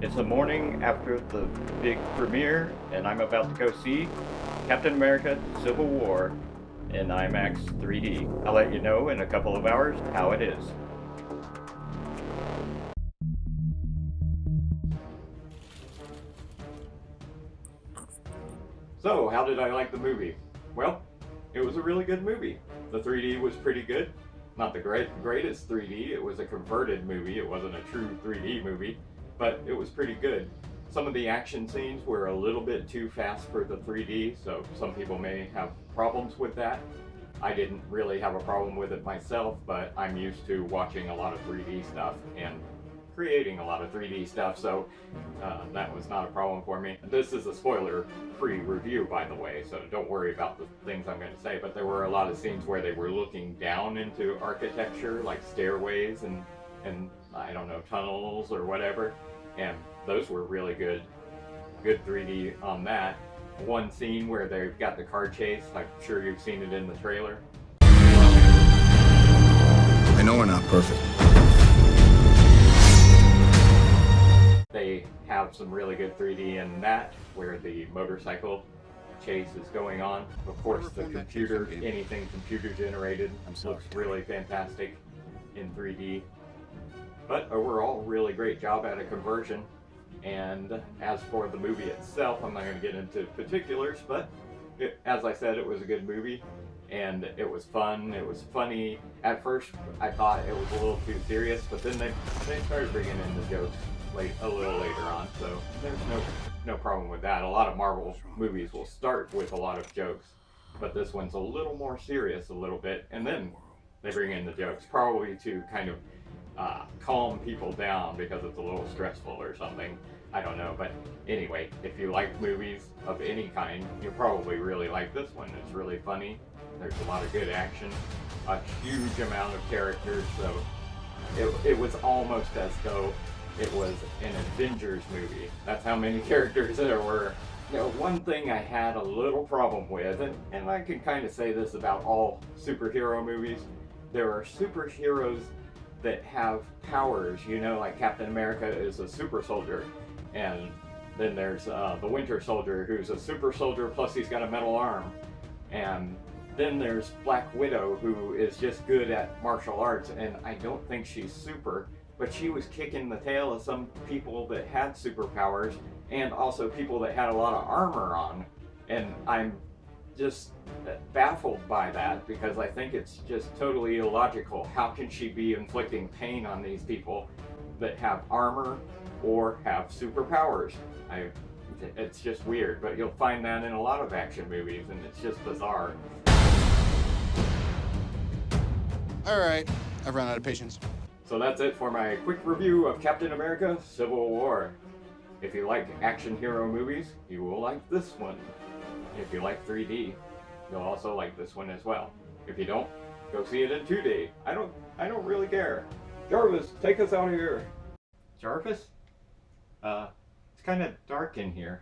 It's the morning after the big premiere, and I'm about to go see Captain America Civil War in IMAX 3D. I'll let you know in a couple of hours how it is. So, how did I like the movie? Well, it was a really good movie. The 3D was pretty good. Not the greatest 3D, it was a converted movie, it wasn't a true 3D movie, but it was pretty good. Some of the action scenes were a little bit too fast for the 3D, so some people may have problems with that. I didn't really have a problem with it myself, but I'm used to watching a lot of 3D stuff and creating a lot of 3D stuff, so that was not a problem for me. This is a spoiler-free review, by the way, so don't worry about the things I'm going to say, but there were a lot of scenes where they were looking down into architecture, like stairways and I don't know, tunnels or whatever, and those were really good 3D on that. One scene where they've got the car chase, I'm sure you've seen it in the trailer. I know we're not perfect. They have some really good 3D in that, where the motorcycle chase is going on. Of course, the computer, anything computer generated, looks really fantastic in 3D. But overall, really great job at a conversion. And as for the movie itself, I'm not going to get into particulars, but as I said, it was a good movie. And it was fun, it was funny. At first, I thought it was a little too serious, but then they started bringing in the jokes a little later on, so there's no problem with that. A lot of Marvel movies will start with a lot of jokes, but this one's a little more serious a little bit, and then they bring in the jokes, probably to kind of calm people down because it's a little stressful or something. I don't know, but anyway, if you like movies of any kind, you'll probably really like this one. It's really funny. There's a lot of good action, a huge amount of characters, so it was almost as though it was an Avengers movie. That's how many characters there were. You know, one thing I had a little problem with, and I can kind of say this about all superhero movies, there are superheroes that have powers, you know, like Captain America is a super soldier, and then there's the Winter Soldier, who's a super soldier plus he's got a metal arm, and then there's Black Widow, who is just good at martial arts, and I don't think she's super, but she was kicking the tail of some people that had superpowers, and also people that had a lot of armor on, and I'm just baffled by that because I think it's just totally illogical. How can she be inflicting pain on these people that have armor or have superpowers? It's just weird, but you'll find that in a lot of action movies, and it's just bizarre. All right, I've run out of patience. So that's it for my quick review of Captain America Civil War. If you like action hero movies, you will like this one. If you like 3D, you'll also like this one as well. If you don't, go see it in 2D. I don't really care. Jarvis, take us out of here. Jarvis? It's kind of dark in here.